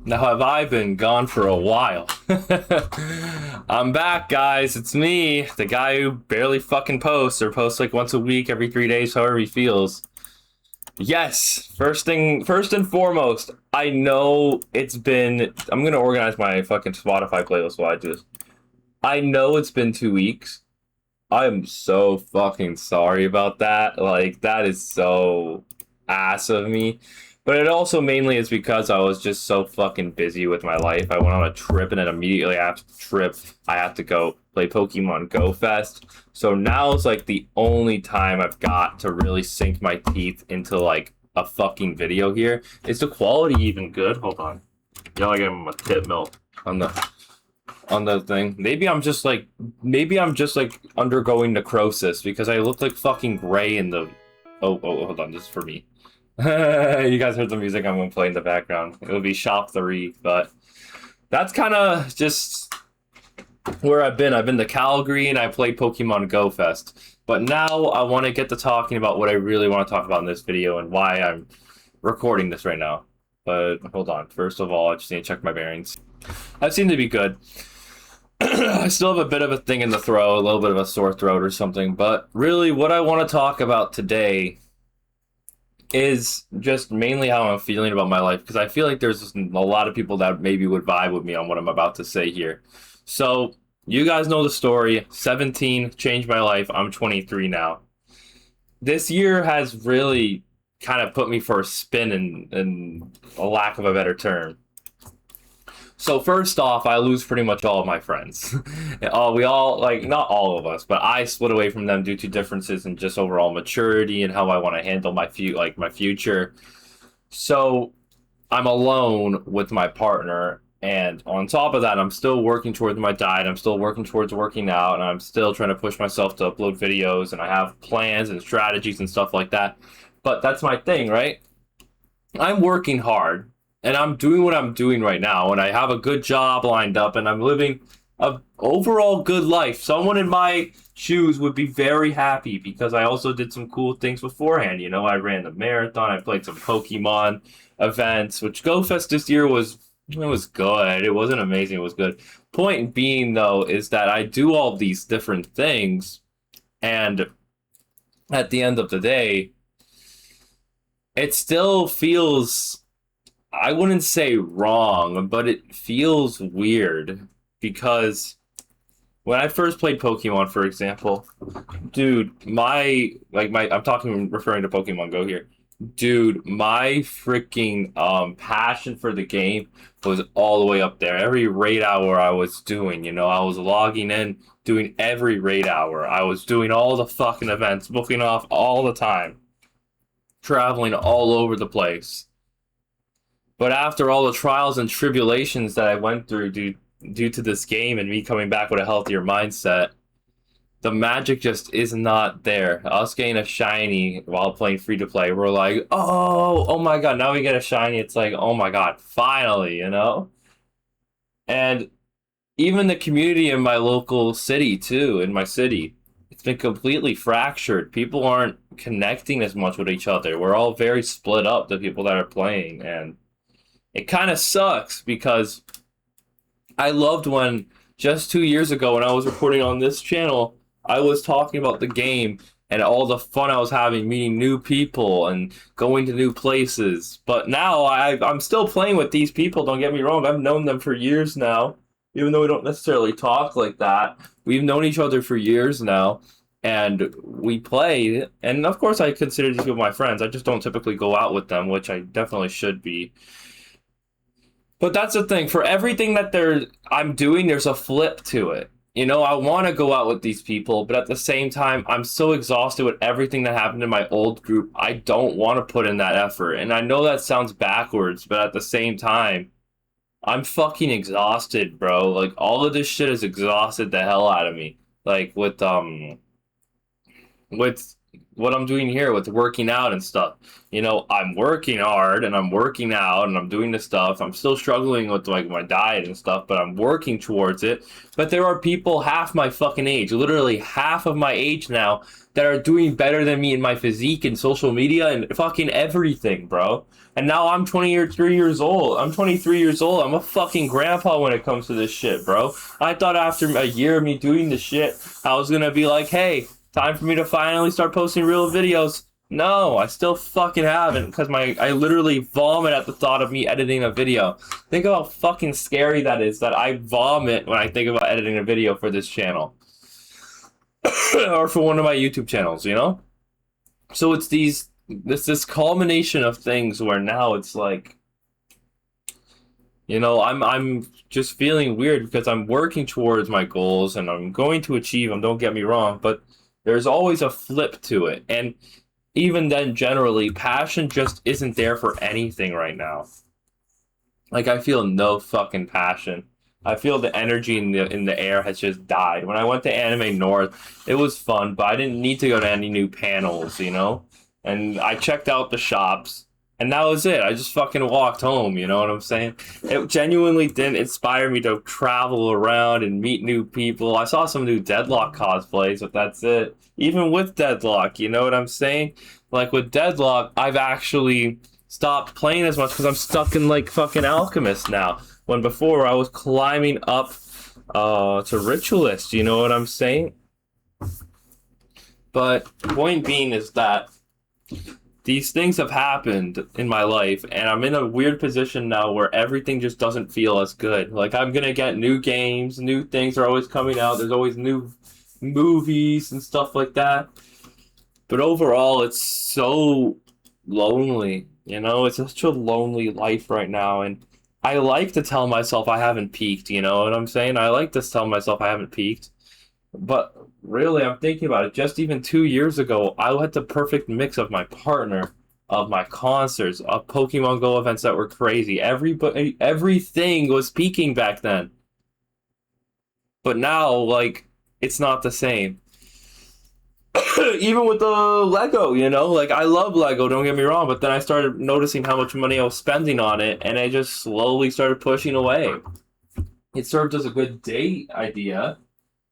Now have I been gone for a while? I'm back, guys. It's me, the guy who barely fucking posts or posts like once a week, every 3 days, however he feels. Yes, first and foremost, I know it's been. I'm gonna organize my fucking Spotify playlist while I do this. I know it's been 2 weeks. I'm so fucking sorry about that. Like, that is so ass of me. But it also mainly is because I was just so fucking busy with my life. I went on a trip and then immediately after the trip, I have to go play Pokemon Go Fest. So now it's like the only time I've got to really sink my teeth into like a fucking video here. Is the quality even good? Hold on. Y'all give him a tip milk on the thing. Maybe I'm just like undergoing necrosis because I look like fucking gray in the. Oh, hold on, this is for me. You guys heard the music I'm gonna play in the background. It'll be Shop 3, but that's kind of just where I've been. I've been to Calgary and I played Pokemon Go Fest. But now I want to get to talking about what I really want to talk about in this video and why I'm recording this right now. But hold on. First of all, I just need to check my bearings. I seem to be good. I still have a bit of a thing in the throat, a little bit of a sore throat or something, but really what I want to talk about today is just mainly how I'm feeling about my life, because I feel like there's a lot of people that maybe would vibe with me on what I'm about to say here. So, you guys know the story. 17 changed my life. I'm 23 now. This year has really kind of put me for a spin in a lack of a better term. So first off, I lose pretty much all of my friends. We all, like, not all of us, but I split away from them due to differences in just overall maturity and how I want to handle my future. So I'm alone with my partner, and on top of that, I'm still working towards my diet. I'm still working towards working out, and I'm still trying to push myself to upload videos, and I have plans and strategies and stuff like that. But that's my thing, right? I'm working hard. And I'm doing what I'm doing right now, and I have a good job lined up, and I'm living a overall good life. Someone in my shoes would be very happy because I also did some cool things beforehand. You know, I ran the marathon, I played some Pokemon events, which GoFest this year was good. It wasn't amazing, it was good. Point being though is that I do all these different things, and at the end of the day, it still feels, I wouldn't say wrong, but it feels weird because when I first played Pokemon, for example, dude, referring to Pokemon Go here. Dude, my freaking passion for the game was all the way up there. Every raid hour I was doing, you know, I was logging in, doing every raid hour. I was doing all the fucking events, booking off all the time, traveling all over the place. But after all the trials and tribulations that I went through due to this game and me coming back with a healthier mindset, the magic just is not there. Us getting a shiny while playing free-to-play, we're like, oh my god, now we get a shiny. It's like, oh my god, finally, you know? And even the community in my local city, too, in my city, it's been completely fractured. People aren't connecting as much with each other. We're all very split up, the people that are playing, and it kind of sucks because I loved when just 2 years ago when I was recording on this channel, I was talking about the game and all the fun I was having, meeting new people and going to new places. But now I'm still playing with these people, don't get me wrong. I've known them for years now, even though we don't necessarily talk like that. We've known each other for years now, and we play. And of course I consider these people my friends. I just don't typically go out with them, which I definitely should be. But that's the thing. For everything that I'm doing, there's a flip to it. You know, I want to go out with these people, but at the same time, I'm so exhausted with everything that happened in my old group. I don't want to put in that effort. And I know that sounds backwards, but at the same time, I'm fucking exhausted, bro. Like, all of this shit has exhausted the hell out of me. Like, with what I'm doing here with working out and stuff. You know, I'm working hard and I'm working out and I'm doing this stuff. I'm still struggling with like my diet and stuff, but I'm working towards it. But there are people half my fucking age, literally half of my age now, that are doing better than me in my physique and social media and fucking everything, bro. And now I'm 23 years old. I'm 23 years old. I'm a fucking grandpa when it comes to this shit, bro. I thought after a year of me doing this shit, I was gonna be like, hey, time for me to finally start posting real videos. No, I still fucking haven't, because I literally vomit at the thought of me editing a video. Think about how fucking scary that is, that I vomit when I think about editing a video for this channel. Or for one of my YouTube channels, you know? So it's this culmination of things where now it's like, you know, I'm just feeling weird because I'm working towards my goals and I'm going to achieve them, don't get me wrong, but there's always a flip to it. And even then, generally, passion just isn't there for anything right now. Like, I feel no fucking passion. I feel the energy in the air has just died. When I went to Anime North, it was fun, but I didn't need to go to any new panels, you know? And I checked out the shops, and that was it. I just fucking walked home, you know what I'm saying? It genuinely didn't inspire me to travel around and meet new people. I saw some new Deadlock cosplays, but that's it. Even with Deadlock, you know what I'm saying? Like, with Deadlock, I've actually stopped playing as much because I'm stuck in, like, fucking Alchemist now. When before I was climbing up to Ritualist, you know what I'm saying? But point being is that these things have happened in my life, and I'm in a weird position now where everything just doesn't feel as good. Like, I'm gonna get new games, new things are always coming out, there's always new movies and stuff like that. But overall, it's so lonely, you know? It's such a lonely life right now, and I like to tell myself I haven't peaked, you know what I'm saying? I like to tell myself I haven't peaked. But really, I'm thinking about it. Just even 2 years ago, I had the perfect mix of my partner, of my concerts, of Pokemon Go events that were crazy. Everything was peaking back then. But now, like, it's not the same. Even with the Lego, you know, like, I love Lego, don't get me wrong, but then I started noticing how much money I was spending on it, and I just slowly started pushing away. It served as a good date idea,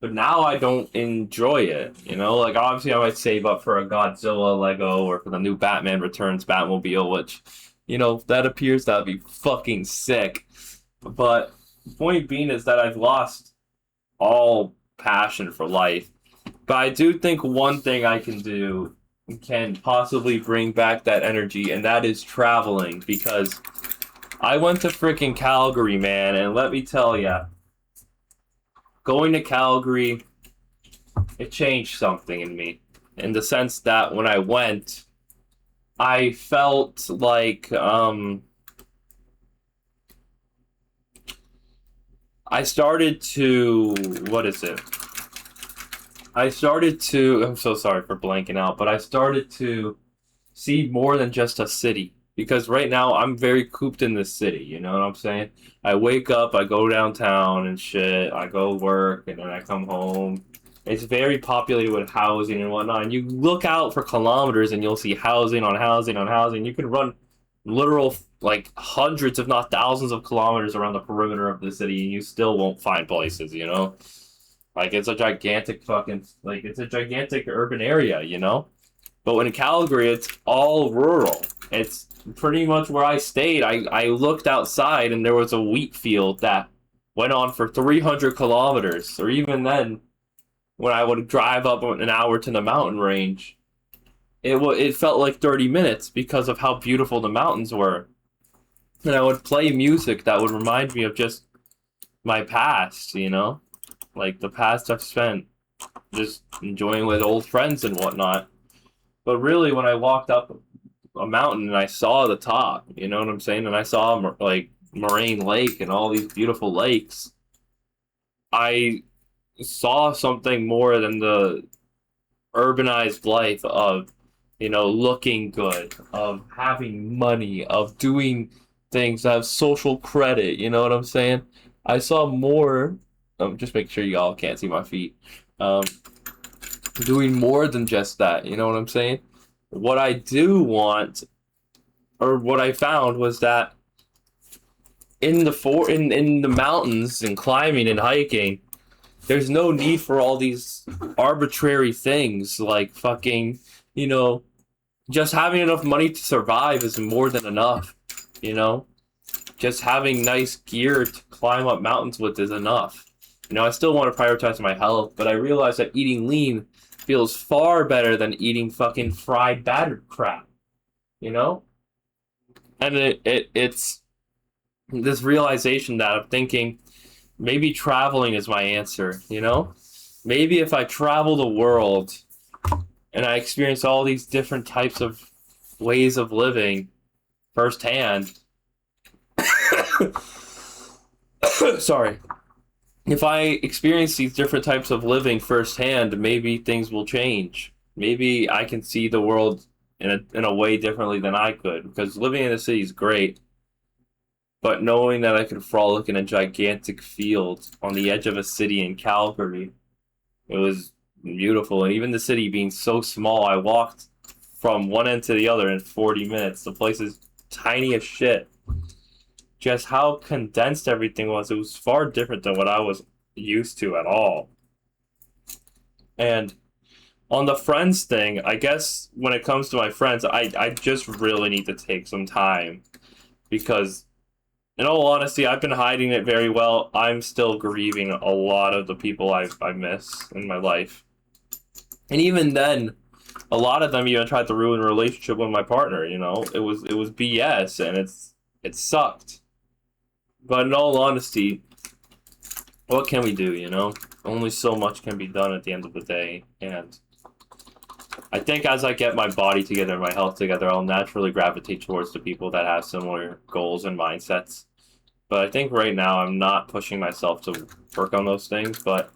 but now I don't enjoy it, you know? Like, obviously I might save up for a Godzilla Lego or for the new Batman Returns Batmobile, which, you know, if that appears, that'd be fucking sick. But the point being is that I've lost all passion for life. But I do think one thing I can do can possibly bring back that energy, and that is traveling, because I went to freaking Calgary, man, and let me tell ya, going to Calgary, it changed something in me, in the sense that when I went, I felt like, I started to, what is it? I'm so sorry for blanking out, but I started to see more than just a city. Because right now, I'm very cooped in this city, you know what I'm saying? I wake up, I go downtown and shit, I go work, and then I come home. It's very populated with housing and whatnot, and you look out for kilometers and you'll see housing on housing on housing. You can run literal, like, hundreds, if not thousands of kilometers around the perimeter of the city, and you still won't find places, you know? Like, it's a gigantic fucking, like, it's a gigantic urban area, you know? But when in Calgary, it's all rural. It's pretty much where I stayed. I looked outside and there was a wheat field that went on for 300 kilometers. Or even then, when I would drive up an hour to the mountain range, it felt like 30 minutes because of how beautiful the mountains were. And I would play music that would remind me of just my past, you know? Like, the past I've spent just enjoying with old friends and whatnot. But really, when I walked up a mountain and I saw the top, you know what I'm saying? And I saw, like, Moraine Lake and all these beautiful lakes, I saw something more than the urbanized life of, you know, looking good, of having money, of doing things that have social credit, you know what I'm saying? I saw more, just make sure y'all can't see my feet, doing more than just that, you know what I'm saying? What I do want, or what I found, was that in the mountains and climbing and hiking, There's no need for all these arbitrary things like fucking, you know, just having enough money to survive is more than enough, you know? Just having nice gear to climb up mountains with is enough. You know, I still want to prioritize my health, but I realize that eating lean feels far better than eating fucking fried battered crap, you know? And it's this realization that I'm thinking maybe traveling is my answer, you know? Maybe if I travel the world and I experience all these different types of ways of living firsthand, sorry. If I experience these different types of living firsthand, maybe things will change. Maybe I can see the world in a way differently than I could. Because living in the city is great, but knowing that I could frolic in a gigantic field on the edge of a city in Calgary, it was beautiful. And even the city being so small, I walked from one end to the other in 40 minutes. The place is tiny as shit. Just how condensed everything was. It was far different than what I was used to at all. And on the friends thing, I guess when it comes to my friends, I just really need to take some time because, in all honesty, I've been hiding it very well. I'm still grieving a lot of the people I miss in my life. And even then, a lot of them even tried to ruin a relationship with my partner, you know? It was BS and it sucked. But in all honesty, what can we do, you know? Only so much can be done at the end of the day. And I think as I get my body together and my health together, I'll naturally gravitate towards the people that have similar goals and mindsets. But I think right now I'm not pushing myself to work on those things. But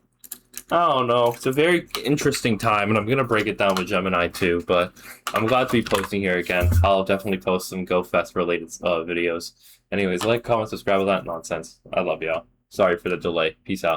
I don't know. It's a very interesting time, and I'm going to break it down with Gemini too. But I'm glad to be posting here again. I'll definitely post some GoFest related videos. Anyways, like, comment, subscribe, all that nonsense. I love y'all. Sorry for the delay. Peace out.